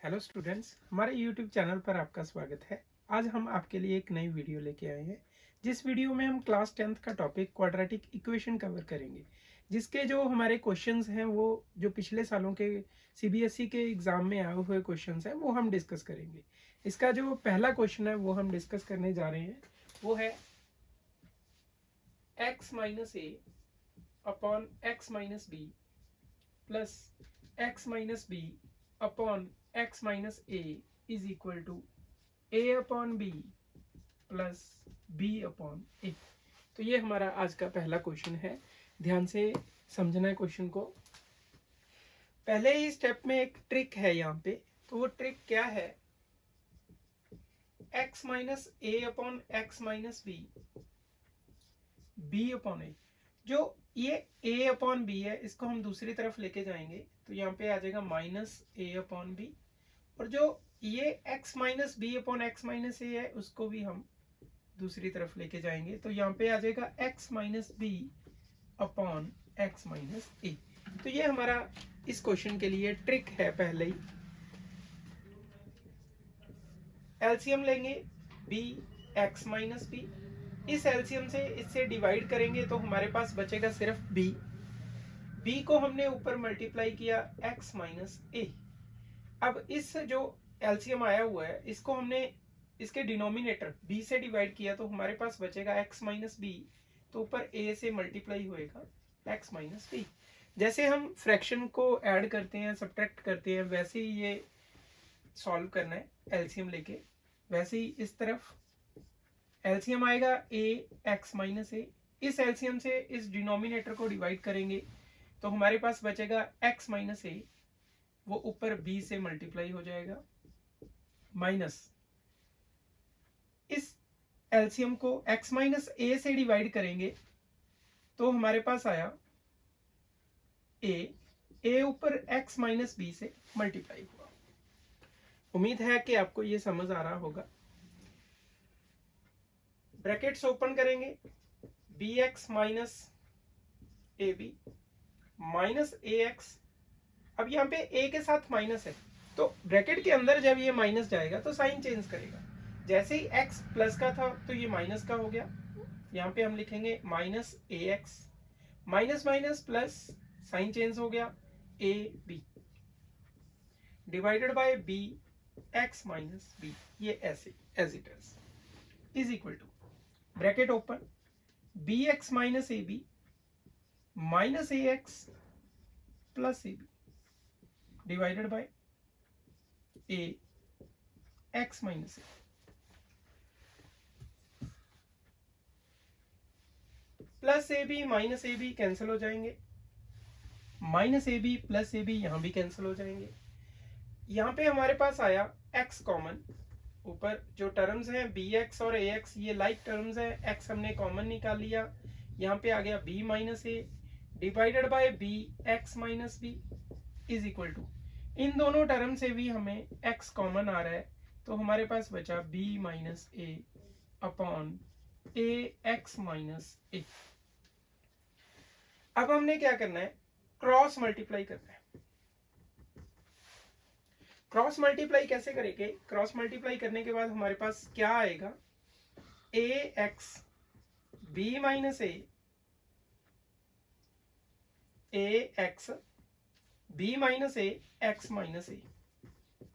Hello students, हमारे YouTube channel पर आपका स्वागत है। आज हम आपके लिए एक नई वीडियो लेके आए हैं। जिस वीडियो में हम क्लास 10th का टॉपिक क्वाड्रेटिक इक्वेशन कवर करेंगे, जिसके जो हमारे क्वेश्चंस हैं वो जो पिछले सालों के सीबीएसई के एग्ज़ाम में आए हुए क्वेश्चंस हैं वो हम डिस्कस करेंगे। इसका जो पहला क्वेश्चन है वो हम डिस्कस करने जा रहे हैं, वो है x minus a upon x minus b plus x minus B upon x minus a is equal to a upon b plus b upon a. तो ये हमारा आज का पहला क्वेश्चन है। ध्यान से समझना है क्वेश्चन को। पहले ही स्टेप में एक ट्रिक है यहाँ पे, तो वो ट्रिक क्या है, x minus a upon x minus B upon a. जो ये a अपॉन बी है इसको हम दूसरी तरफ लेके जाएंगे तो यहाँ पे आ जाएगा माइनस ए अपॉन बी, और जो ये x minus B upon x minus a है उसको भी हम दूसरी तरफ लेके जाएंगे तो यहाँ पे आ जाएगा x minus B upon x minus a. तो ये हमारा इस क्वेश्चन के लिए ट्रिक है। पहले ही एलसीएम लेंगे b x माइनस बी, इस एलसीएम से इससे डिवाइड करेंगे तो हमारे पास बचेगा सिर्फ b को हमने ऊपर मल्टीप्लाई किया x माइनस ए। अब इस जो एलसीएम आया हुआ है इसको हमने इसके डिनोमिनेटर b से डिवाइड किया तो हमारे पास बचेगा x माइनस बी, तो ऊपर a से मल्टीप्लाई होएगा x माइनस बी। जैसे हम फ्रैक्शन को ऐड करते हैं, सब्ट्रैक्ट करते हैं, वैसे ही ये सॉल्व करना है एलसीएम लेके। वैसे ही इस तरफ एलसीएम आएगा a x माइनस ए, इस एलसीएम से इस डिनोमिनेटर को डिवाइड करेंगे तो हमारे पास बचेगा x माइनस ए, वो ऊपर b से मल्टीप्लाई हो जाएगा, माइनस इस एलसीएम को x माइनस ए से डिवाइड करेंगे तो हमारे पास आया a ऊपर x माइनस बी से मल्टीप्लाई हुआ। उम्मीद है कि आपको ये समझ आ रहा होगा। ब्रैकेट्स ओपन करेंगे, bx minus a b minus a x. अब यहाँ पे a के साथ माइनस है तो ब्रैकेट के अंदर जब ये माइनस जाएगा तो साइन चेंज करेगा। जैसे ही x प्लस का था तो ये माइनस का हो गया, यहाँ पे हम लिखेंगे minus a x, minus minus plus, sign change हो गया a b divided by b x minus b, ये ऐसे as it is equal to bracket open b x minus a b minus a x plus a b divided by a x minus a. Plus a b minus a b cancel हो जाएंगे, minus a b plus a b यहां भी cancel हो जाएंगे। यहाँ पे हमारे पास आया x कॉमन, ऊपर जो टर्म्स हैं बी एक्स और ए एक्स ये लाइक टर्म्स हैं, x हमने कॉमन निकाल लिया, यहाँ पे आ गया b minus a divided by b x minus b is equal to, इन दोनों टर्म से भी हमें x कॉमन आ रहा है तो हमारे पास बचा b minus a upon A x minus ए। अब हमने क्या करना है, क्रॉस मल्टीप्लाई करना है। क्रॉस मल्टीप्लाई कैसे करेंगे, क्रॉस मल्टीप्लाई करने के बाद हमारे पास क्या आएगा, a x b minus a x b minus a x minus a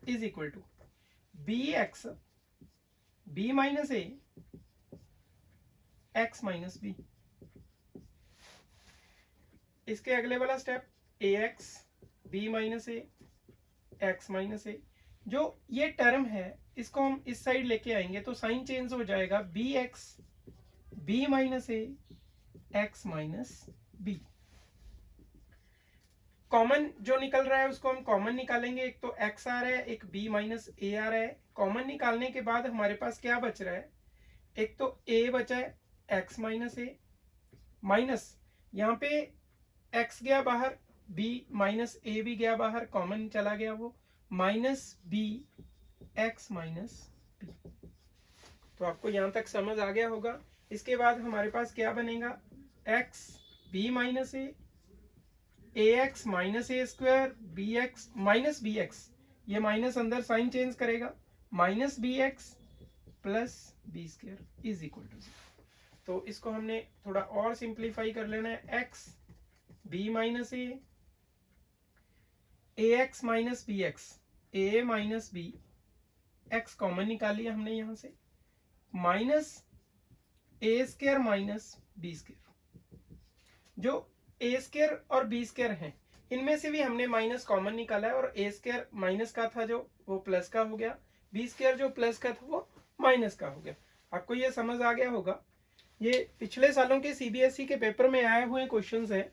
is equal to b x b minus a x minus b. इसके अगले वाला step a x b minus a x minus a, जो ये term है इसको हम इस side लेके आएंगे तो साइन चेंज हो जाएगा B x b minus a x minus B. Common जो निकल रहा है उसको हम कॉमन निकालेंगे, एक तो x आ रहा है एक b माइनस ए आ रहा है। कॉमन निकालने के बाद हमारे पास क्या बच रहा है, एक तो a बचा है x माइनस ए, माइनस यहाँ पे x गया बाहर, b माइनस ए भी गया बाहर, कॉमन चला गया वो, minus B x minus b. तो आपको यहाँ तक समझ आ गया होगा। इसके बाद हमारे पास क्या बनेगा, x b minus a x minus a square b x minus B x, ये माइनस अंदर साइन चेंज करेगा, minus B x plus b square is equal to 0। तो इसको हमने थोड़ा और सिंप्लीफाई कर लेना है, x b minus a x minus B x, A minus B, x common निकाल लिया हमने यहां से, minus a square minus B square. जो ए स्क्वायर और बी स्क्वायर हैं इनमें से भी हमने माइनस कॉमन निकाला है, और ए स्क्वायर माइनस का था जो वो प्लस का हो गया, बी स्क्वायर जो प्लस का था वो माइनस का हो गया। आपको ये समझ आ गया होगा। ये पिछले सालों के सीबीएसई के पेपर में आए हुए क्वेश्चंस हैं।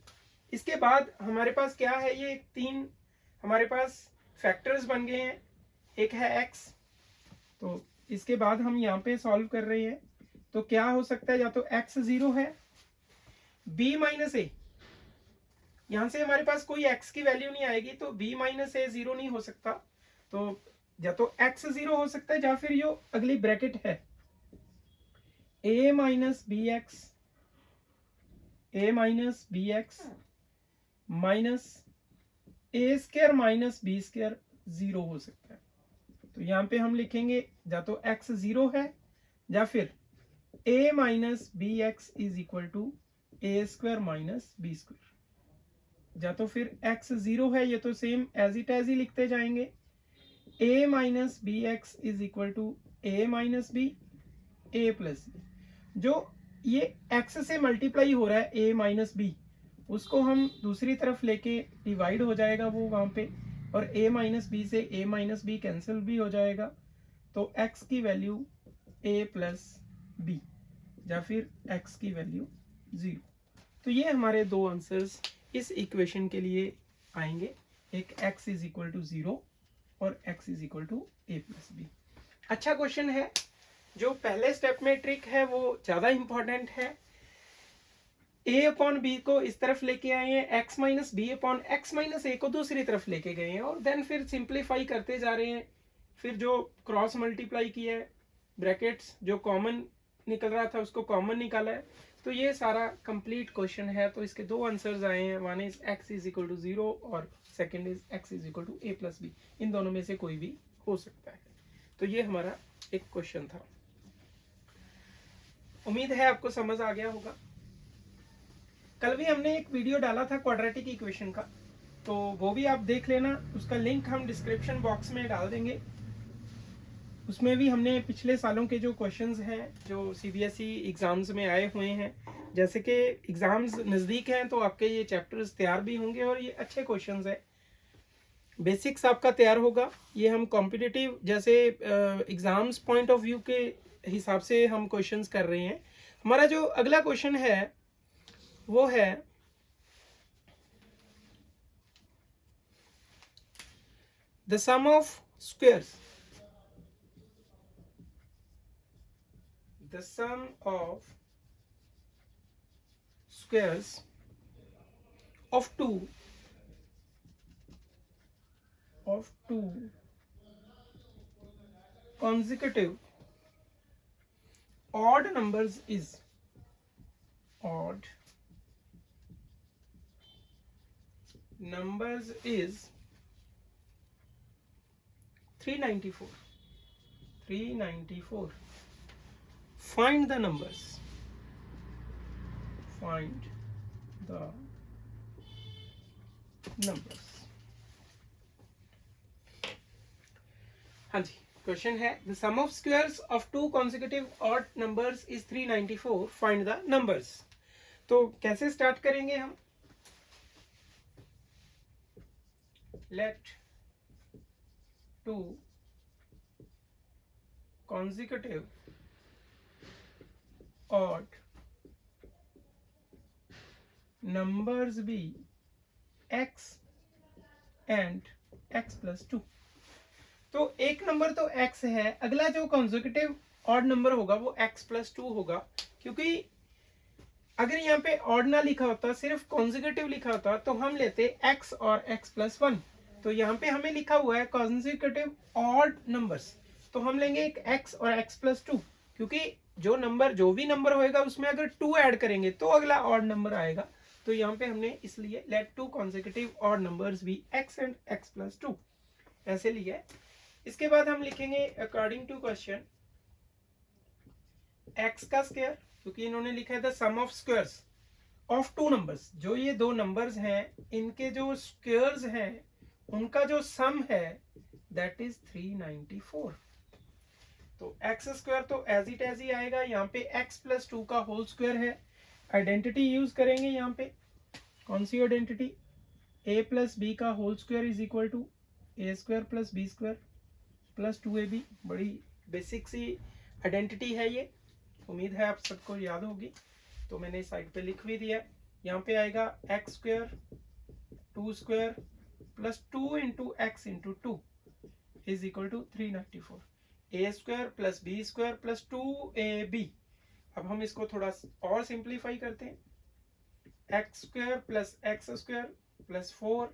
इसके बाद हमारे पास क्या है, ये तीन हमारे पास फैक्टर्स बन गए हैं। एक है एक्स, तो इसके बाद हम यहाँ पे सॉल्व कर रहे हैं। तो क्या हो सकता है, या तो एक्स 0 है, बी माइनस ए, यहां से हमारे पास कोई एक्स की वैल्यू नहीं आएगी, तो बी माइनस ए 0 नहीं हो सकता। तो या तो एक्स 0 हो सकता है, या फिर जो अगली ब्रैकेट है ए minus B x, A minus B x minus a square minus B square 0 हो सकता है। तो यहाँ पे हम लिखेंगे या तो एक्स 0 है, या फिर A minus B x is equal to A square minus B square, या तो फिर एक्स 0 है, ये तो सेम एज इट एज ही लिखते जाएंगे, A minus B x is equal to A minus B, A plus B. जो ये एक्स से मल्टीप्लाई हो रहा है ए माइनस बी, उसको हम दूसरी तरफ लेके डिवाइड हो जाएगा वो वहां पे, और a माइनस बी से a माइनस बी कैंसिल भी हो जाएगा। तो x की वैल्यू a प्लस बी, या फिर x की वैल्यू 0। तो ये हमारे दो आंसर्स इस इक्वेशन के लिए आएंगे, एक x इज इक्वल टू 0 और x is equal to a plus b. अच्छा क्वेश्चन है। जो पहले स्टेप में ट्रिक है वो ज्यादा इंपॉर्टेंट है। a अपॉन बी को इस तरफ लेके आए हैं, x minus B upon x minus A को दूसरी तरफ लेके गए हैं, और देन फिर सिंप्लीफाई करते जा रहे हैं। फिर जो क्रॉस मल्टीप्लाई किया है, ब्रैकेट्स जो कॉमन निकल रहा था उसको कॉमन निकाला है। तो ये सारा कंप्लीट क्वेश्चन है। तो इसके दो आंसर्स आए हैं, one is x is equal to 0 और second is x is equal to a plus B. इन दोनों में से कोई भी हो सकता है। तो ये हमारा एक क्वेश्चन था। उम्मीद है आपको समझ आ गया होगा। कल भी हमने एक वीडियो डाला था क्वाड्रेटिक इक्वेशन का, तो वो भी आप देख लेना, उसका लिंक हम डिस्क्रिप्शन बॉक्स में डाल देंगे। उसमें भी हमने पिछले सालों के जो क्वेश्चंस हैं जो सीबीएसई एग्जाम्स में आए हुए हैं, जैसे कि एग्जाम्स नज़दीक हैं तो आपके ये चैप्टर्स तैयार भी होंगे, और ये अच्छे क्वेश्चंस हैं। बेसिक्स आपका तैयार होगा। ये हम कॉम्पिटिटिव जैसे एग्जाम्स पॉइंट ऑफ व्यू के हिसाब से हम क्वेश्चंस कर रहे हैं। हमारा जो अगला क्वेश्चन है वो है the sum of squares, the sum of squares of two consecutive odd numbers is odd numbers is 394. Find the numbers. Find the numbers. हाँ जी, क्वेश्चन है the sum of squares of two consecutive odd numbers is 394, find the numbers. तो कैसे start करेंगे हम? Let two consecutive odd numbers be x and x plus 2। तो एक number तो x है, अगला जो कॉन्सेक्यूटिव ऑड नंबर होगा वो x प्लस 2 होगा, क्योंकि अगर यहाँ पे ऑड ना लिखा होता, सिर्फ कॉन्सेक्यूटिव लिखा होता, तो हम लेते x और x प्लस 1। तो यहाँ पे हमें लिखा हुआ है कॉन्सेक्यूटिव ऑड नंबर्स, तो हम लेंगे एक x और x प्लस 2, क्योंकि जो भी नंबर होएगा उसमें अगर 2 ऐड करेंगे तो अगला ऑड नंबर आएगा। तो यहाँ पे हमने इसलिए let two consecutive odd numbers be x and x plus 2। ऐसे लिया है। इसके बाद हम लिखेंगे अकॉर्डिंग टू क्वेश्चन x का स्क्वायर, क्योंकि इन्होंने लिखा है the sum of squares of two numbers, जो ये दो नंबर्स हैं इनके जो स्क्वायर्स हैं उनका जो सम है दैट इज 394। तो एक्स स्क्वायर तो एज इट एज ही आएगा, यहाँ पे x प्लस 2 का होल स्क्वायर है। आइडेंटिटी यूज करेंगे यहाँ पे, कौन सी आइडेंटिटी, a प्लस बी का whole square is equal to A square plus b square plus 2ab। बड़ी बेसिक सी आइडेंटिटी है ये, उम्मीद है आप सबको याद होगी, तो मैंने साइड पे लिख भी दिया। यहाँ पे आएगा x square 2 square plus 2 into x into 2 is equal to 394। A square plus b square plus 2ab। अब हम इसको थोड़ा और सिंप्लीफाई करते हैं। X square plus x square plus 4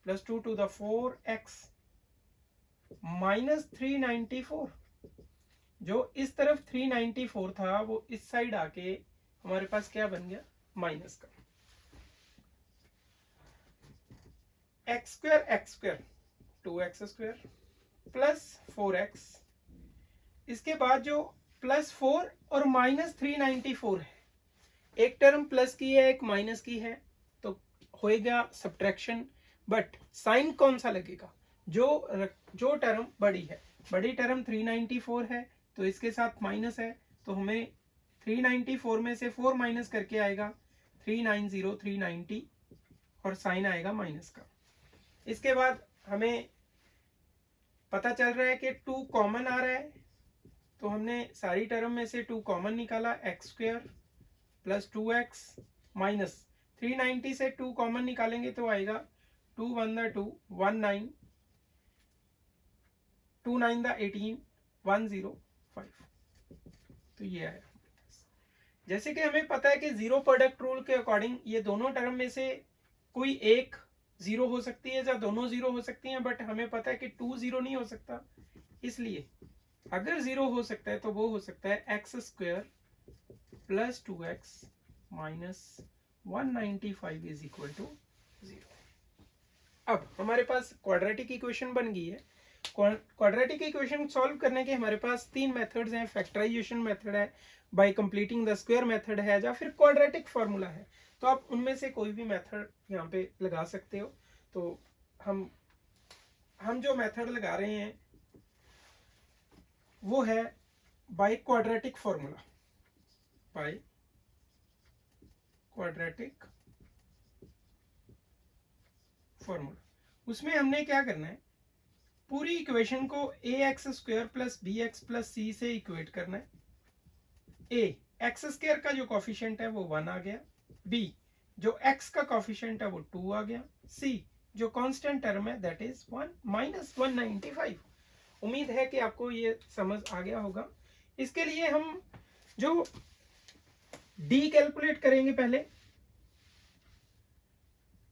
plus 2 to the 4x minus 394। जो इस तरफ 394 था वो इस साइड आके हमारे पास क्या बन गया, माइनस का। X square 2x square plus 4x, इसके बाद जो प्लस 4 और माइनस 394 है, एक टर्म प्लस की है एक माइनस की है, तो होएगा सब्ट्रैक्शन, बट साइन कौन सा लगेगा, जो टर्म बड़ी है, बड़ी टर्म 394 है तो इसके साथ माइनस है, तो हमें 394 में से 4 माइनस करके आएगा 390 390 और साइन आएगा माइनस का। इसके बाद हमें पता चल रहा है कि 2 कॉमन आ रहा है, तो हमने सारी टर्म में से 2 कॉमन निकाला, x square plus 2x minus 390 से 2 कॉमन निकालेंगे तो आएगा 2 1 द 2 19 2 9 द 18 105। तो ये आया। जैसे कि हमें पता है कि जीरो प्रोडक्ट रूल के अकॉर्डिंग ये दोनों टर्म में से कोई एक जीरो हो सकती है या दोनों जीरो हो सकती हैं, बट हमें पता है कि 2 जीरो नहीं हो सकता, इसलिए अगर जीरो हो सकता है तो वो हो सकता है x square plus 2x minus 195 is equal to 0। अब हमारे पास क्वाड्रेटिक इक्वेशन बन गई है। क्वाड्रेटिक इक्वेशन सॉल्व करने के हमारे पास 3 मेथड्स हैं, फैक्टराइजेशन मेथड है, bye completing the square method है, या फिर क्वाड्रेटिक फार्मूला है। तो आप उनमें से कोई भी मेथड यहाँ पे लगा सकते हो। तो हम जो मेथड लगा रहे हैं वो है by quadratic formula, by quadratic formula. उसमें हमने क्या करना है, पूरी इक्वेशन को ax square plus bx plus c से इक्वेट करना है। a एक्स स्क्वायर का जो कॉफिशिएंट है वो 1 आ गया, b जो x का कॉफिशिएंट है वो 2 आ गया, c जो कांस्टेंट टर्म है दैट इज 1 माइनस 195। उम्मीद है कि आपको ये समझ आ गया होगा। इसके लिए हम जो d कैलकुलेट करेंगे, पहले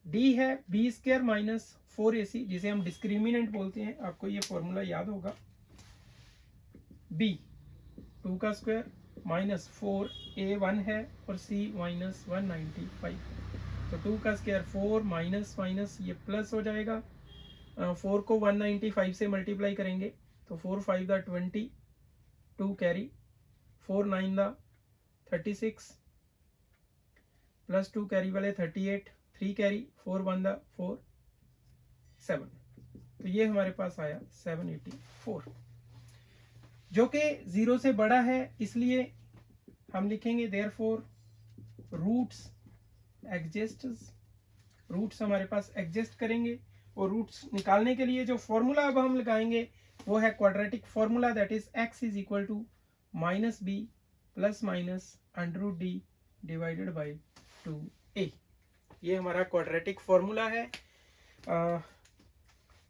d है b स्क्वायर माइनस 4ac, जिसे हम डिस्क्रिमिनेंट बोलते हैं, आपको ये फॉर्मूला याद होगा। b 2 का स्क्वायर माइनस 4a 1 है और c माइनस 195, तो 2 का स्क्वायर 4 माइनस माइनस ये प्लस हो जाएगा। 4 को 195 से मल्टीप्लाई करेंगे तो 4 5 the 20, 2 carry, 4 9 the 36 plus 2 carry वाले 38, 3 कैरी, 4 1 द 4 7, तो ये हमारे पास आया 784, जो कि 0 से बड़ा है, इसलिए हम लिखेंगे देयरफॉर रूट्स एग्जिस्ट्स। रूट्स हमारे पास एग्जिस्ट करेंगे, और रूट्स निकालने के लिए जो फॉर्मूला अब हम लगाएंगे वो है quadratic formula, that is x is equal to minus b plus minus under d divided by 2a। ये हमारा क्वाड्रेटिक फॉर्मूला है।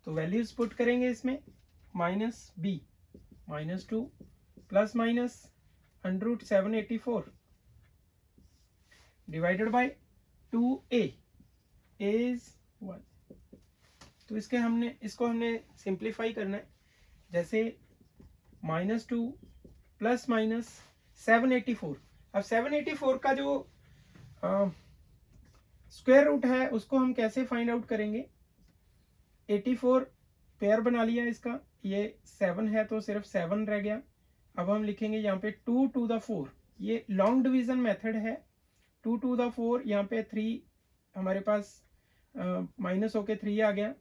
तो वैल्यूज पुट करेंगे इसमें, minus b minus 2 plus minus under root 784 divided by 2a is 1। तो इसको हमने simplify करना है, जैसे माइनस 2 प्लस माइनस 784। अब 784 का जो स्क्वायर रूट है उसको हम कैसे फाइंड आउट करेंगे, 84 पेयर बना लिया इसका, ये 7 है तो सिर्फ 7 रह गया। अब हम लिखेंगे यहाँ पे 2 to the 4, ये लॉन्ग डिवीजन मेथड है। 2 to the 4, यहाँ पे 3 हमारे पास माइनस होके 3 आ गया,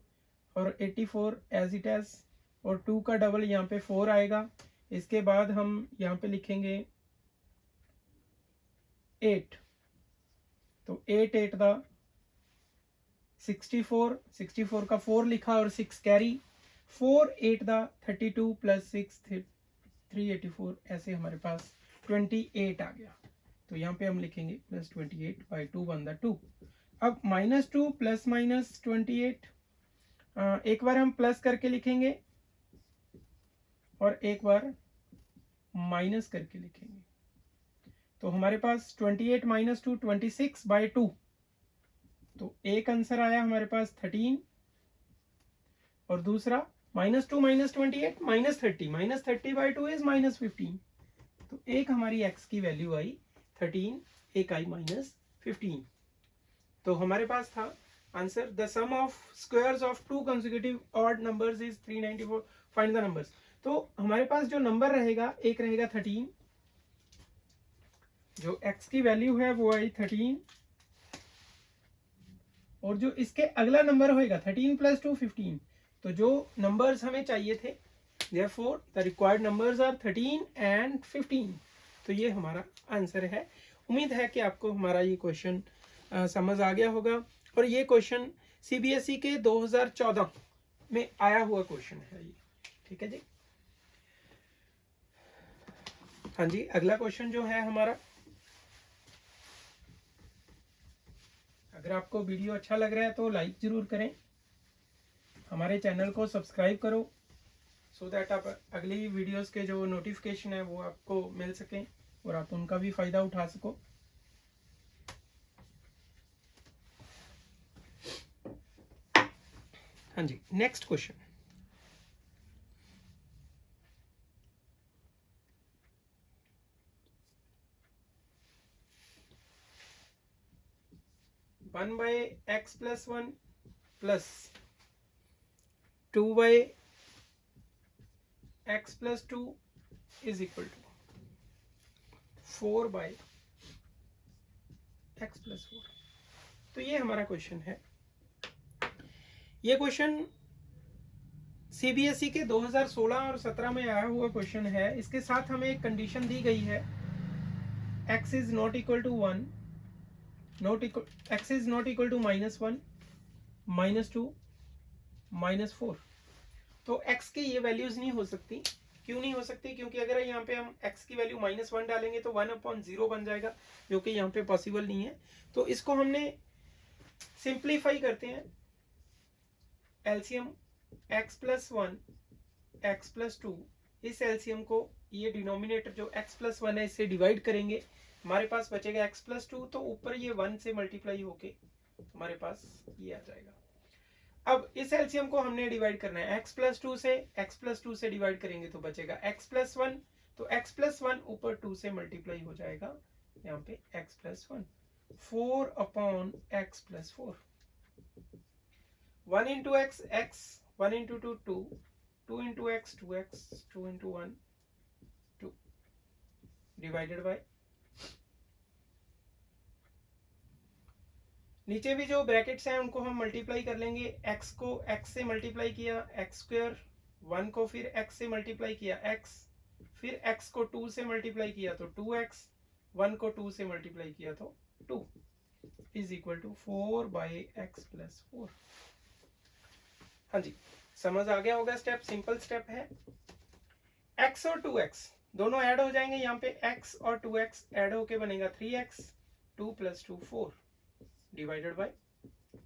और 84 एज इट एज, और 2 का डबल यहाँ पे 4 आएगा। इसके बाद हम यहाँ पे लिखेंगे 8, तो 8 8 दा 64, 64 का 4 लिखा और 6 कैरी, 4 8 दा 32 प्लस 6 384, ऐसे हमारे पास 28 आ गया। तो यहाँ पे हम लिखेंगे प्लस 28 बाई 2 वन द 2। अब -2 प्लस माइनस 28, एक बार हम प्लस करके लिखेंगे और एक बार माइनस करके लिखेंगे। तो हमारे पास 28 माइनस 2 26 बाई 2, तो एक आंसर आया हमारे पास 13, और दूसरा -2 माइनस 28 -30 बाई 2 इज -15, तो एक हमारी x की वैल्यू आई 13, एक आई -15। तो हमारे पास था answer the sum of squares of 2 consecutive odd numbers is 394, find the numbers. तो हमारे पास जो नंबर रहेगा, एक रहेगा 13, जो x की वैल्यू है वो आई 13, और जो इसके अगला नंबर होएगा 13 प्लस 2 15, तो जो नंबर्स हमें चाहिए थे, therefore the required numbers are 13 and 15, तो ये हमारा आंसर है। उम्मीद है कि आपको हमारा ये क्वेश्चन समझ आ गया होगा, और ये क्वेश्चन सीबीएसई के 2014 में आया हुआ क्वेश्चन है ये, ठीक है जी। हाँ जी, अगला क्वेश्चन जो है हमारा, अगर आपको वीडियो अच्छा लग रहा है तो लाइक जरूर करें, हमारे चैनल को सब्सक्राइब करो, सो दैट आप अगली वीडियोस के जो नोटिफिकेशन है वो आपको मिल सकें और आप उनका भी फायदा उठा सको। हाँ जी, next question, one by X plus 1 plus 2 by X plus 2 is equal to 4 by X plus 4। तो ये हमारा क्वेश्चन है। ये क्वेश्चन सीबीएसई के 2016 और 17 में आया हुआ क्वेश्चन है। इसके साथ हमें एक कंडीशन दी गई है, x is not equal to 1, x is not equal to -1, -2, -4। तो x की ये वैल्यूज नहीं हो सकती। क्यों नहीं हो सकती? क्योंकि अगर यहाँ पे हम x की वैल्यू -1 डालेंगे तो 1/0 बन जाएगा, जो कि यहाँ पे पॉसिबल नहीं है। तो इसको हमने सिंप्लीफाई करते हैं, LCM x plus 1 x plus 2, इस एलसीएम को ये डिनोमिनेटर जो x प्लस 1 है इससे डिवाइड करेंगे, हमारे पास बचेगा x प्लस 2, तो ऊपर ये 1 से मल्टीप्लाई होके हमारे पास ये आ जाएगा। अब इस एलसीएम को हमने डिवाइड करना है, x प्लस 2 से डिवाइड करेंगे तो बचेगा x प्लस 1, तो x प्लस 1 ऊपर 2 से मल्टीप्लाई हो जाएगा, यहाँ पे x plus 1, 4/x plus 4, 1 into x x, 1 into 2 2, 2 into x 2x, 2 into 1 2, divided by, नीचे भी जो ब्रैकेट्स हैं उनको हम मल्टीप्लाई कर लेंगे। x को x से मल्टीप्लाई किया x स्क्वायर, 1 को फिर x से मल्टीप्लाई किया x, फिर x को 2 से मल्टीप्लाई किया तो 2x, 1 को 2 से मल्टीप्लाई किया तो 2 is equal to 4/x plus 4। हाँ जी, समझ आ गया होगा। स्टेप सिंपल स्टेप है। x और 2x दोनों ऐड हो जाएंगे, यहाँ पे x और 2x ऐड होके बनेगा 3x, 2 plus 2 4, divided by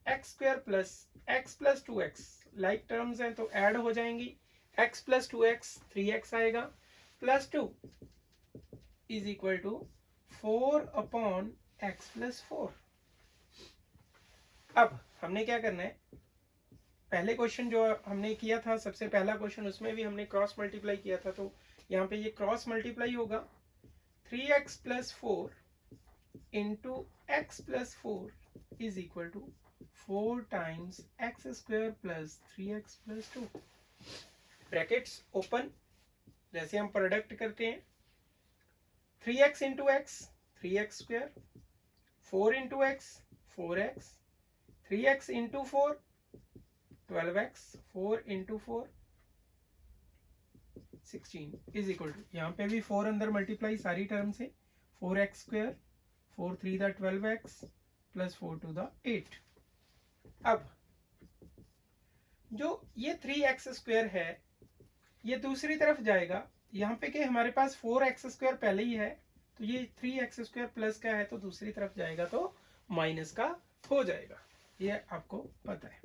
x square plus x plus 2x, like terms हैं तो ऐड हो जाएंगी, x प्लस 2x 3x आएगा, plus 2 is equal to 4/x plus 4। अब हमने क्या करना है, पहले क्वेश्चन जो हमने किया था, सबसे पहला क्वेश्चन, उसमें भी हमने क्रॉस मल्टीप्लाई किया था, तो यहाँ पे ये क्रॉस मल्टीप्लाई होगा, 3x plus 4 into x plus 4 is equal to 4 times x square plus 3x plus 2। Brackets open, जैसे हम प्रोडक्ट करते हैं 3x into x 3x square, 4 into x 4x, 3x into 4 12x, 4 into 4 16 is equal to, यहाँ पे भी 4 अंदर multiply सारी term से 4x square, 4 3 the 12x plus 4 2 the 8। अब जो ये 3x स्क्वायर है ये दूसरी तरफ जाएगा, यहाँ पे कि हमारे पास 4x स्क्वायर पहले ही है, तो ये 3x स्क्वायर प्लस का है तो दूसरी तरफ जाएगा तो माइनस का हो जाएगा, ये आपको पता है।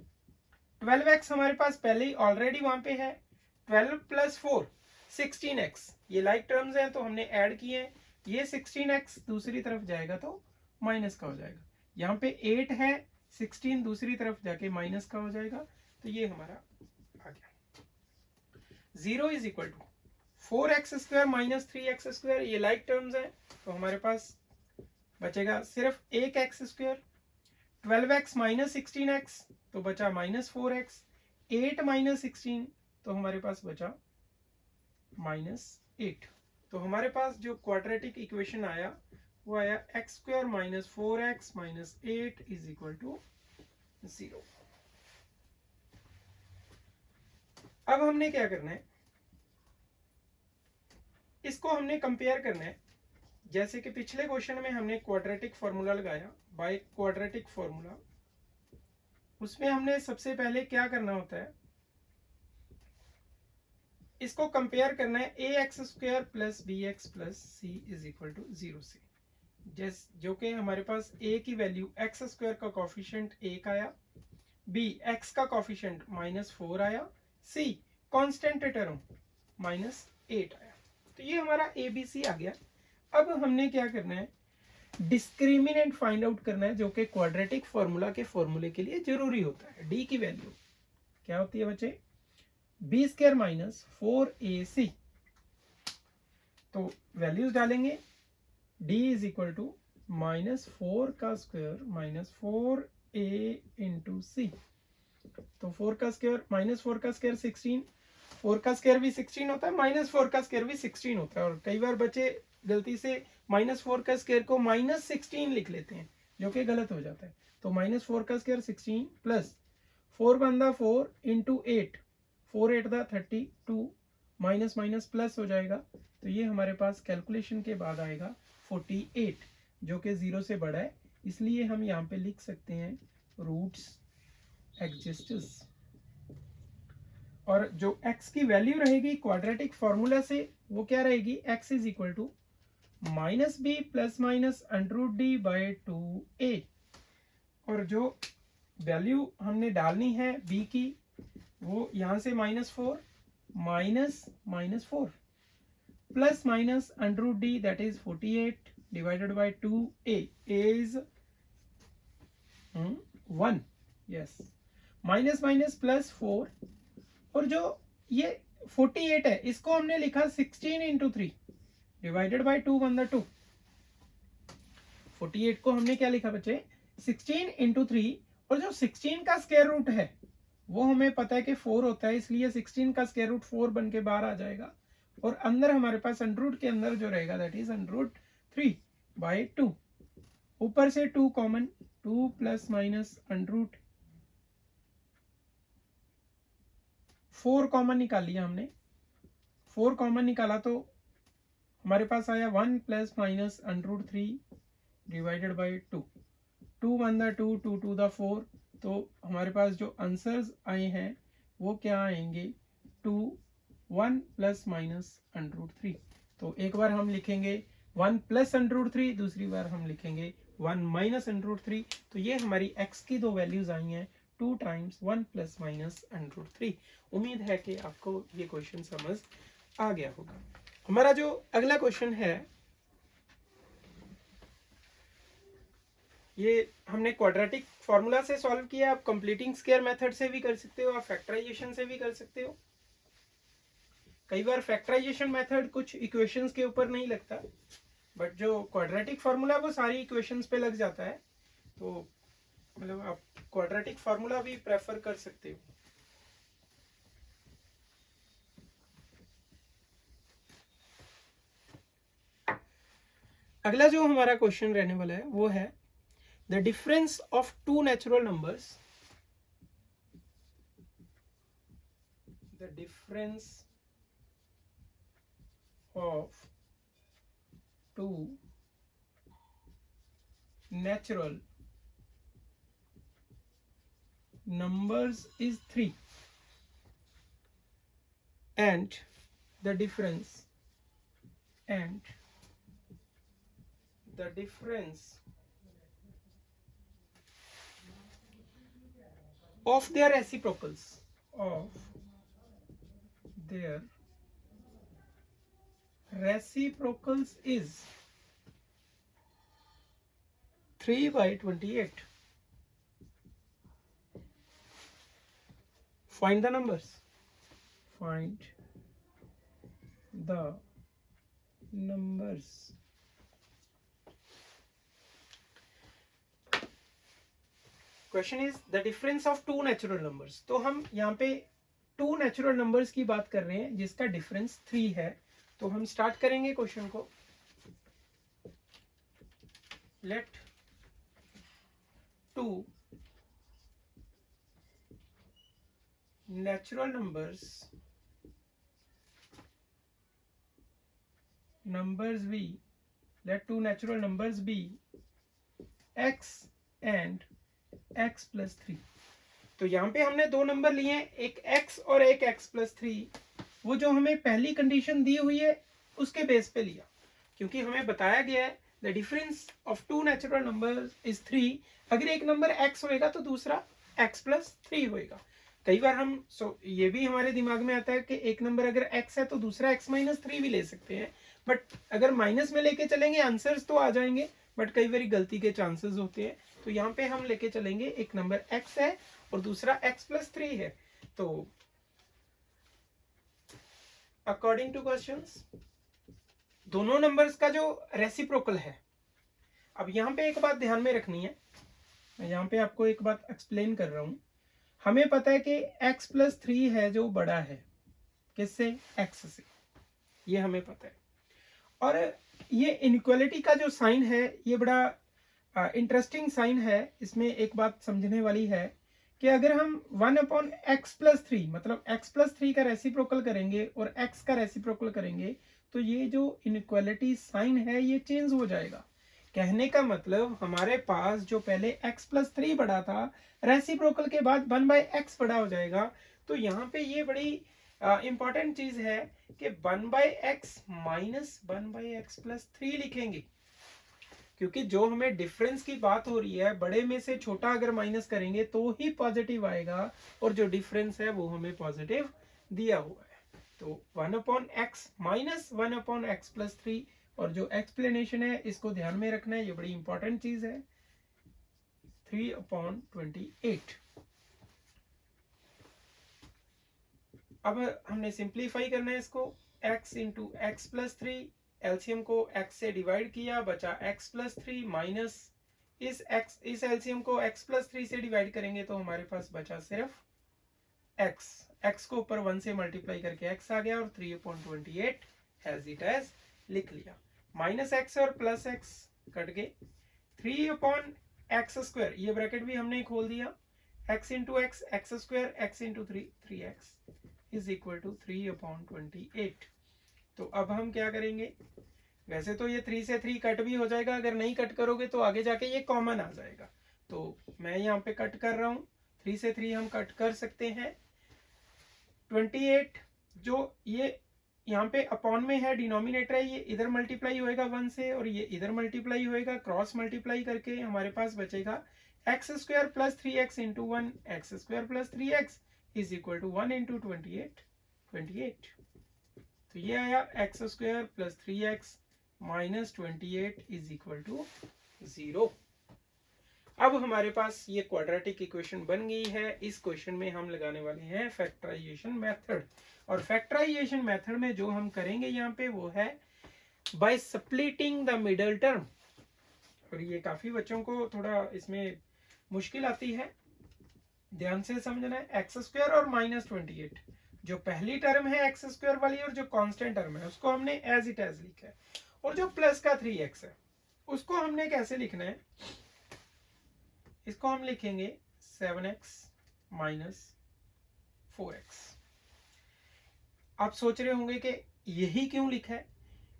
12x हमारे पास पहले ही ऑलरेडी वहां पे है, 12 प्लस 4 16x, ये लाइक टर्म्स हैं तो हमने ऐड किए हैं, ये 16x दूसरी तरफ जाएगा तो माइनस का हो जाएगा। यहाँ पे 8 है, 16 दूसरी तरफ जाके माइनस का हो जाएगा, तो ये हमारा आ गया। 0 is equal to 4x square minus 3x square, ये लाइक टर्म्स हैं तो हमारे पास बचेगा सिर्फ एक x square, 12x minus 16x तो बचा माइनस 4x, 8 माइनस 16 तो हमारे पास बचा माइनस 8। तो हमारे पास जो क्वाड्रेटिक इक्वेशन आया वो आया x square minus 4x minus 8 is equal to 0। अब हमने क्या करना है, इसको हमने कंपेयर करना है, जैसे कि पिछले क्वेश्चन में हमने क्वाड्रेटिक फॉर्मूला लगाया बाय क्वाड्रेटिक फॉर्मूला, उसमें हमने सबसे पहले क्या करना होता है, इसको कंपेयर करना है A X square plus B x plus C is equal to 0 से, जो कि हमारे पास ए की वैल्यू एक्स स्क्वायर का कॉफिशिएंट 1 आया, बी एक्स का कॉफिशिएंट -4 आया, सी कांस्टेंट टर्म -8 आया। तो ये हमारा ए बी सी आ गया। अब हमने क्या करना है, डिस्क्रिमिनेंट फाइंड आउट करना है, जो कि क्वाड्रेटिक फॉर्मूला के फॉर्मूले के लिए जरूरी होता है। डी की वैल्यू क्या होती है बच्चे, बी स्क्वायर माइनस 4ac, तो वैल्यूज डालेंगे, डी इज इक्वल टू -4 का स्क्वायर -4a इंटू सी, तो 4 का स्क्वायर -4 का स्क्वायर 16, 4 का स्क्वायर भी 16 होता है, -4 का स्क्वायर भी 16 होता है, और कई बार बच्चे गलती से -4 का स्क्वायर को -16 लिख लेते हैं, जो कि गलत हो जाता है। तो -4 का स्क्वायर 16 प्लस 4 बंदा 4 इंटू 8, 4 8 दा 32, माइनस माइनस प्लस हो जाएगा, तो ये हमारे पास कैलकुलेशन के बाद आएगा 48, जो कि 0 से बड़ा है, इसलिए हम यहाँ पे लिख सकते हैं रूट्स एग्जिस्ट्स। और जो x की वैल्यू रहेगी क्वाड्रेटिक फॉर्मूला से वो क्या रहेगी, x is equal to -b plus minus √d by 2a, और जो वैल्यू हमने डालनी है b की वो यहाँ से -4 -4 plus minus √d that is 48 divided by 2a is 1, yes, minus minus plus 4, और जो ये 48 है इसको हमने लिखा 16 इंटू 3 डिवाइडेड बाई 2 बंदा 2, 48 को हमने क्या लिखा बच्चे 16 इंटू 3, और जो 16 का स्क्वायर रूट है वो हमें पता है कि 4 होता है, इसलिए 16 का स्क्वायर रूट 4 बन के बाहर आ जाएगा, और अंदर हमारे पास अंडर के अंदर जो रहेगा दैट इज √3 बाई 2, ऊपर से 2 कॉमन, 2 प्लस माइनस √4 कॉमन निकाल लिया हमने, 4 कॉमन निकाला तो हमारे पास आया 1 प्लस माइनस √3 डिवाइडेड बाई 2, 2 1 दा 2, 2 2 दा 4, तो हमारे पास जो आंसर्स आए हैं वो क्या आएंगे 2 1 प्लस माइनस √3। तो एक बार हम लिखेंगे 1 प्लस √3, दूसरी बार हम लिखेंगे 1 माइनस √3, तो ये हमारी x की दो वैल्यूज आई हैं 2 टाइम्स 1 प्लस माइनस √3। उम्मीद है कि आपको ये क्वेश्चन समझ आ गया होगा। हमारा जो अगला क्वेश्चन है ये हमने क्वाड्रेटिक फॉर्मूला से सॉल्व किया, आप कंप्लीटिंग स्क्वायर मेथड से भी कर सकते हो, आप फैक्टराइजेशन से भी कर सकते हो। कई बार फैक्टराइजेशन मेथड कुछ इक्वेशंस के ऊपर नहीं लगता, बट जो क्वाड्रेटिक फार्मूला वो सारी इक्वेशंस पे लग जाता है, तो मतलब आप क्वाड्रेटिक फार्मूला भी प्रेफर कर सकते हो। अगला जो हमारा क्वेश्चन रहने वाला है वो है the difference of two natural numbers, the difference of two natural numbers is 3 and the difference of their reciprocals is 3/28. Find the numbers. Find the numbers. Question is the difference of two natural numbers. तो हम यहाँ पे to natural numbers की बात कर रहे हैं जिसका डिफरेंस 3 है. तो हम स्टार्ट करेंगे क्वेश्चन को. Let two natural numbers be, let two natural numbers be x and x plus 3. तो यहाँ पे हमने दो नंबर लिए हैं, एक x और एक x plus 3. वो जो हमें पहली कंडीशन दी हुई है उसके बेस पे लिया, क्योंकि हमें बताया गया है the difference of two natural numbers is 3. अगर एक नंबर x होएगा तो दूसरा x plus 3 होएगा. कई बार हम ये भी हमारे दिमाग में आता है कि एक नंबर अगर x है तो दूसरा x minus 3 भी ले सकते हैं, बट अगर माइनस में लेके चलेंगे आंसर्स तो आ जाएंगे, बट कई बार गलती के चांसेस होते हैं. तो यहाँ पे हम लेके चलेंगे एक नंबर x है और दूसरा x plus 3 है. तो अकॉर्डिंग टू क्वेश्चंस दोनों नंबर्स का जो रेसिप्रोकल है. अब यहाँ पे एक बात ध्यान में रखनी है, मैं यहाँ पे आपको एक बात एक्सप्लेन कर रहा हूँ. हमें पता है कि x plus 3 है जो बड़ा है किससे, x से, ये हमें पता है. और ये इनइक्वालिटी का जो साइन है ये बड़ा इंटरेस्टिंग साइन है. इसमें एक बात समझने वाली है कि अगर हम 1/x plus 3 मतलब x plus 3 का रेसिप्रोकल करेंगे और x का रेसिप्रोकल करेंगे तो ये जो इनइक्वालिटी साइन है ये चेंज हो जाएगा. कहने का मतलब हमारे पास जो पहले x plus 3 बड़ा था, रेसिप्रोकल के बाद 1/x बड़ा हो जाएगा. तो यहाँ पे ये बड़ी इंपॉर्टेंट चीज है कि 1/x माइनस 1/x plus 3 लिखेंगे, क्योंकि जो हमें डिफरेंस की बात हो रही है बड़े में से छोटा अगर माइनस करेंगे तो ही पॉजिटिव आएगा, और जो डिफरेंस है वो हमें पॉजिटिव दिया हुआ है. तो 1/x माइनस 1/x plus 3, और जो एक्सप्लेनेशन है इसको ध्यान में रखना है, ये बड़ी इंपॉर्टेंट चीज है. 3/28. अब हमने सिंप्लीफाई करना है इसको. x into x plus 3, LCM को x से डिवाइड किया, बचा x प्लस 3 माइनस इस एलसीएम को x प्लस 3 से डिवाइड करेंगे तो हमारे पास बचा सिर्फ x को ऊपर 1 से मल्टीप्लाई करके x आ गया और 3/28 हैज इट एज लिख लिया. माइनस x और प्लस x कट गए. 3/x², ये ब्रैकेट भी हमने खोल दिया. x into x x square, x into 3x is equal to 3/28. तो अब हम क्या करेंगे, वैसे तो ये 3 से 3 कट भी हो जाएगा, अगर नहीं कट करोगे तो आगे जाके ये कॉमन आ जाएगा. तो मैं यहाँ पे कट कर रहा हूँ, 3 से 3 हम कट कर सकते हैं. 28 जो ये यहाँ पे अपॉन में है, डिनोमिनेटर है, ये इधर मल्टीप्लाई होएगा 1 से और ये इधर मल्टीप्लाई होएगा. क्रॉस मल्टीप्लाई करके हमारे पास बचेगा x² plus 3x into 1, x² plus 3x is equal to 1 into 28. तो ये आया x² plus 3x minus 28 is equal to 0. अब हमारे पास ये क्वाड्रेटिक इक्वेशन बन गई है. इस क्वेश्चन में हम लगाने वाले हैं फैक्टराइजेशन मेथड, और फैक्टराइजेशन मेथड में जो हम करेंगे यहाँ पे वो है by splitting the middle term. और ये काफी बच्चों को थोड़ा इसमें मुश्किल आती है, ध्यान से समझना है. x² और माइनस 28, जो पहली टर्म है x² वाली और जो कांस्टेंट टर्म है उसको हमने एज इट एज लिखा है, और जो प्लस का 3x है उसको हमने कैसे लिखना है, इसको हम लिखेंगे 7x माइनस 4x। आप सोच रहे होंगे कि यही क्यों लिखा है,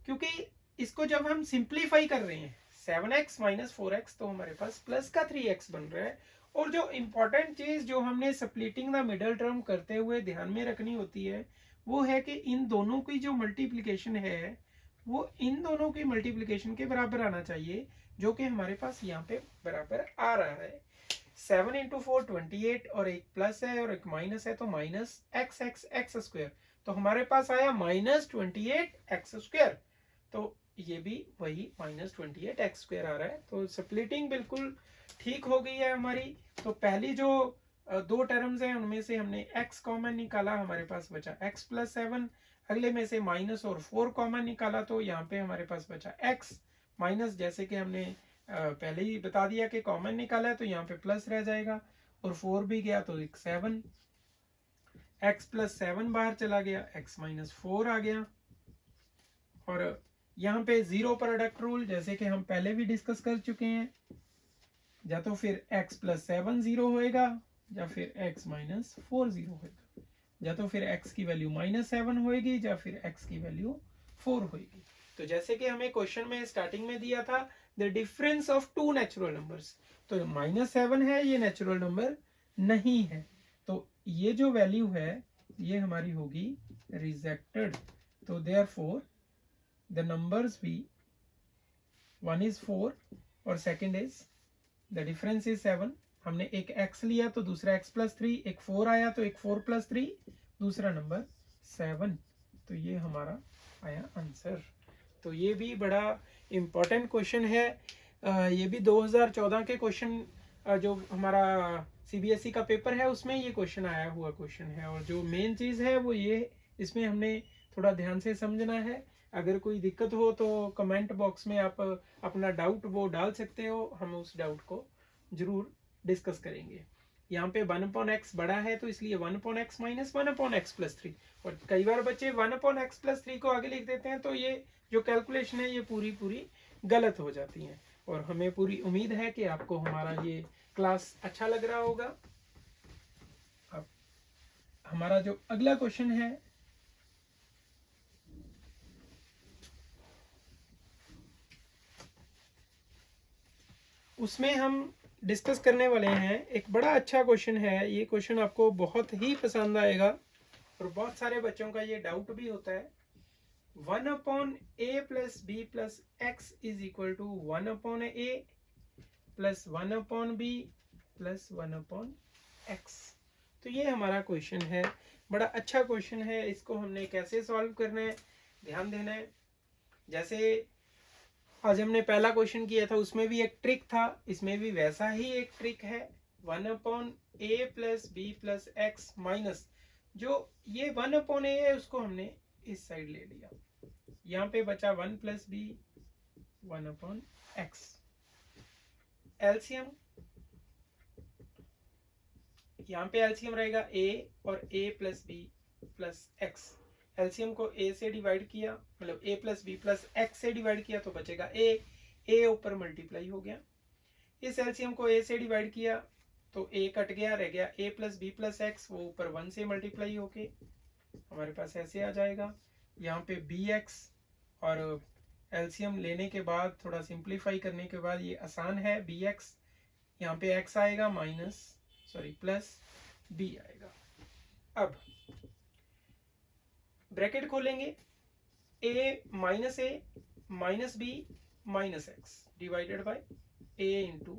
क्योंकि इसको जब हम सिंप्लीफाई कर रहे हैं 7x माइनस 4x तो हमारे पास प्लस का 3x बन रहा है। और जो इंपॉर्टेंट चीज जो हमने स्प्लिटिंग द मिडल टर्म करते हुए ध्यान में रखनी होती है वो है कि इन दोनों की जो मल्टीप्लिकेशन है वो इन दोनों की मल्टीप्लिकेशन के बराबर आना चाहिए, जो कि हमारे पास यहाँ पे बराबर आ रहा है। 7 इंटू 4 28 और एक प्लस है और एक माइनस है तो minus x x x square, तो हमारे पास आया माइनस 28 एक्स स्क्वायर। तो ये भी वही माइनस 28 एक्स स्क्वायर आ रहा है। तो स्प्लिटिंग बिल्कुल ठीक हो गई है हमारी। तो पहली जो दो टर्म्स हैं उनमें से हमने x कॉमन निकाला, हमारे पास बचा x प्लस 7। अगले में से माइनस और 4 कॉमन निकाला तो यहाँ पे हमारे पास बचा x माइनस, जैसे कि हमने पहले ही बता दिया कि कॉमन निकाला है तो यहाँ पे प्लस रह जाएगा और 4 भी गया तो एक 7, x प्लस 7 बाहर चला गया, x माइनस 4 आ गया। और यहाँ पे जीरो प्रोडक्ट रूल जैसे कि हम पहले भी डिस्कस कर चुके हैं, या तो फिर x प्लस 7 जीरो होएगा या फिर x माइनस 4 जीरो होएगा, या तो फिर x की वैल्यू माइनस 7 होएगी या फिर x की वैल्यू 4 होएगी। तो जैसे कि हमें क्वेश्चन में स्टार्टिंग में दिया था the difference of two natural numbers, तो माइनस 7 है ये नेचुरल नंबर नहीं है, तो ये जो वैल्यू है ये हमारी होगी रिजेक्टेड। तो देयरफॉर द नंबर्स भी वन इज 4 और second is the difference is 7। हमने एक x लिया तो दूसरा x प्लस 3, एक 4 आया तो एक 4 प्लस 3, दूसरा नंबर 7। तो ये हमारा आया आंसर। तो ये भी बड़ा इम्पोर्टेंट क्वेश्चन है। ये भी 2014 के क्वेश्चन, जो हमारा CBSE का पेपर है उसमें ये क्वेश्चन आया हुआ क्वेश्चन है। और जो मेन चीज़ है वो ये, इसमें हमने थोड़ा ध्यान से समझना है। अगर कोई दिक्कत हो तो कमेंट बॉक्स में आप अपना डाउट वो डाल सकते हो, हम उस डाउट को जरूर डिस्कस करेंगे। यहाँ पे 1/x बड़ा है तो इसलिए 1/x माइनस 1/x प्लस 3, और कई बार बच्चे 1/x प्लस 3 को आगे लिख देते हैं तो ये जो कैलकुलेशन है ये पूरी गलत हो जाती है। और हमें पूरी उम्मीद है कि आपको हमारा ये क्लास अच्छा लग रहा होगा। अब हमारा जो अगला क्वेश्चन है उसमें हम डिस्कस करने वाले हैं, एक बड़ा अच्छा क्वेश्चन है। ये क्वेश्चन आपको बहुत ही पसंद आएगा और बहुत सारे बच्चों का ये डाउट भी होता है। 1/a plus b plus x is equal to 1/a plus 1/b plus 1/x। तो ये हमारा क्वेश्चन है, बड़ा अच्छा क्वेश्चन है। इसको हमने कैसे सॉल्व करना है, ध्यान देना है। जैसे आज हमने पहला क्वेश्चन किया था उसमें भी एक ट्रिक था, इसमें भी वैसा ही एक ट्रिक है। 1/a plus b plus x minus, जो ये 1/a है उसको हमने इस साइड ले लिया, यहाँ पे बचा 1 प्लस b 1/x। एलसीएम, यहाँ पे एलसीएम रहेगा a और a plus b plus x। LCM को a से डिवाइड किया, मतलब a plus B plus x से डिवाइड किया तो बचेगा a ऊपर मल्टीप्लाई हो गया। इस एलसीएम को a से डिवाइड किया तो a कट गया, रह गया a plus B plus x, वो ऊपर 1 से मल्टीप्लाई होके हमारे पास ऐसे आ जाएगा। यहाँ पे bx, और एलसीएम लेने के बाद थोड़ा सिंप्लीफाई करने के बाद ये आसान है, bx यहाँ पे x आएगा प्लस b आएगा। अब ब्रैकेट खोलेंगे, a minus b minus x divided by a into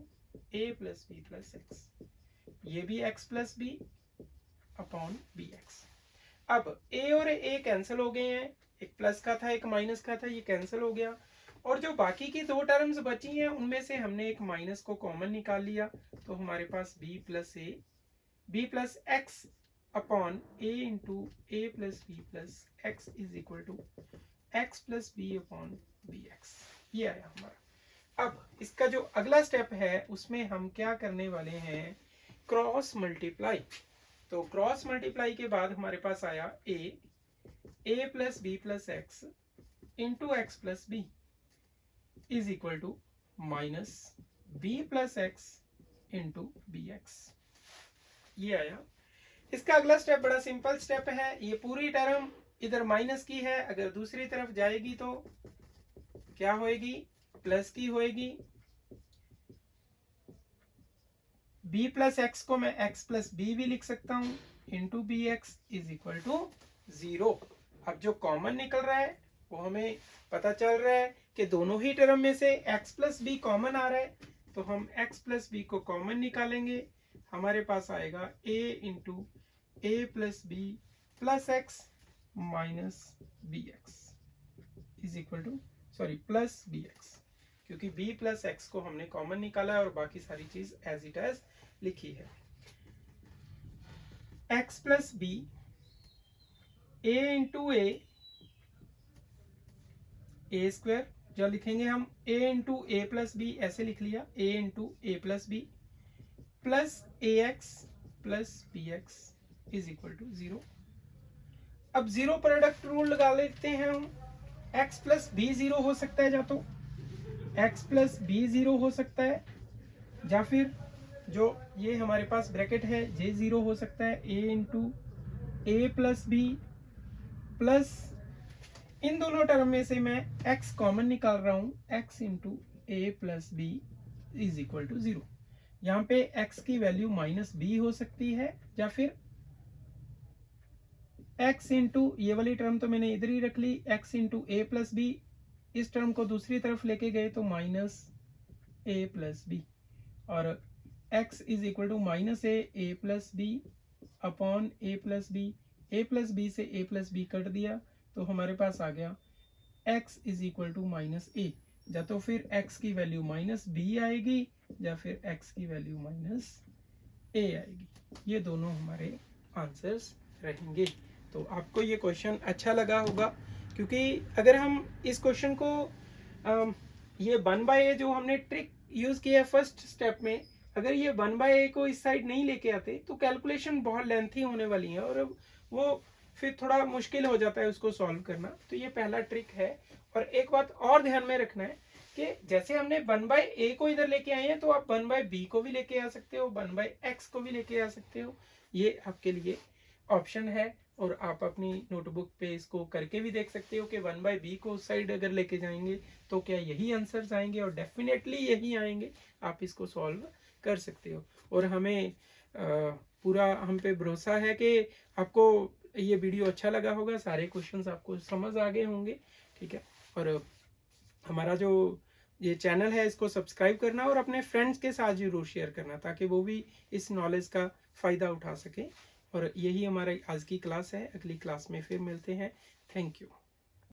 a plus B plus x, ये भी x plus b upon b x. अब a और a कैंसिल हो गए हैं, एक प्लस का था एक माइनस का था, ये कैंसिल हो गया। और जो बाकी की दो टर्म्स बची हैं उनमें से हमने एक माइनस को कॉमन निकाल लिया, तो हमारे पास b plus x upon a into a plus B plus x is equal to x plus b upon b x, ये आया हमारा। अब इसका जो अगला स्टेप है उसमें हम क्या करने वाले हैं, क्रॉस मल्टीप्लाई। तो क्रॉस मल्टीप्लाई के बाद हमारे पास आया a plus B plus x into x plus b is equal to minus b plus x into b x, ये आया। इसका अगला स्टेप बड़ा सिंपल स्टेप है, ये पूरी टर्म इधर माइनस की है, अगर दूसरी तरफ जाएगी तो क्या होएगी, प्लस की होएगी। b प्लस एक्स को मैं x प्लस बी भी लिख सकता हूं, into b x is equal to 0। अब जो कॉमन निकल रहा है वो हमें पता चल रहा है कि दोनों ही टर्म में से x प्लस बी कॉमन आ रहा है, तो हम x प्लस बी को कॉमन निकालेंगे, हमारे पास आएगा a into A plus B plus x minus B x is equal to, sorry plus B x, क्योंकि b प्लस एक्स को हमने कॉमन निकाला है और बाकी सारी चीज एज इट एज लिखी है। x plus b a into a square, जो लिखेंगे हम a into A plus b, ऐसे लिख लिया a into A plus B plus a x plus B x is equal to 0। अब जीरो प्रोडक्ट रूल लगा लेते हैं हम, x प्लस बी 0 हो सकता है, या तो x प्लस बी 0 हो सकता है, या फिर जो ये हमारे पास ब्रैकेट है ये 0 हो सकता है, a into A plus B plus, इन दोनों टर्म में से मैं x कॉमन निकाल रहा हूं, x into A plus b is equal to 0। यहाँ पे x की वैल्यू माइनस बी हो सकती है, या फिर x इंटू, ये वाली टर्म तो मैंने इधर ही रख ली, x इंटू ए प्लस बी, इस टर्म को दूसरी तरफ लेके गए तो माइनस ए प्लस बी, और x is equal to minus a plus b upon a plus b से ए प्लस बी कट दिया तो हमारे पास आ गया x is equal to minus A, या तो फिर x की वैल्यू माइनस बी आएगी या फिर x की वैल्यू माइनस ए आएगी। ये दोनों हमारे आंसर्स रहेंगे। तो आपको ये क्वेश्चन अच्छा लगा होगा, क्योंकि अगर हम इस क्वेश्चन को ये 1/a जो हमने ट्रिक यूज किया है फर्स्ट स्टेप में, अगर ये 1/a को इस साइड नहीं लेके आते तो कैलकुलेशन बहुत लेंथी होने वाली है और वो फिर थोड़ा मुश्किल हो जाता है उसको सॉल्व करना। तो ये पहला ट्रिक है। और एक बात और ध्यान में रखना है कि जैसे हमने 1/a को इधर लेके आए हैं तो आप 1/b को भी लेके आ सकते हो, 1/x को भी लेके आ सकते हो, ये आपके लिए ऑप्शन है। और आप अपनी नोटबुक पे इसको करके भी देख सकते हो कि 1/b को उस साइड अगर लेके जाएंगे तो क्या यही आंसर्स आएंगे, और डेफिनेटली यही आएंगे। आप इसको सॉल्व कर सकते हो और हमें पूरा हम पे भरोसा है कि आपको ये वीडियो अच्छा लगा होगा, सारे क्वेश्चंस आपको समझ आ गए होंगे, ठीक है। और हमारा जो ये चैनल है इसको सब्सक्राइब करना और अपने फ्रेंड्स के साथ जरूर शेयर करना ताकि वो भी इस नॉलेज का फ़ायदा उठा सके। और यही हमारी आज की क्लास है, अगली क्लास में फिर मिलते हैं। Thank you.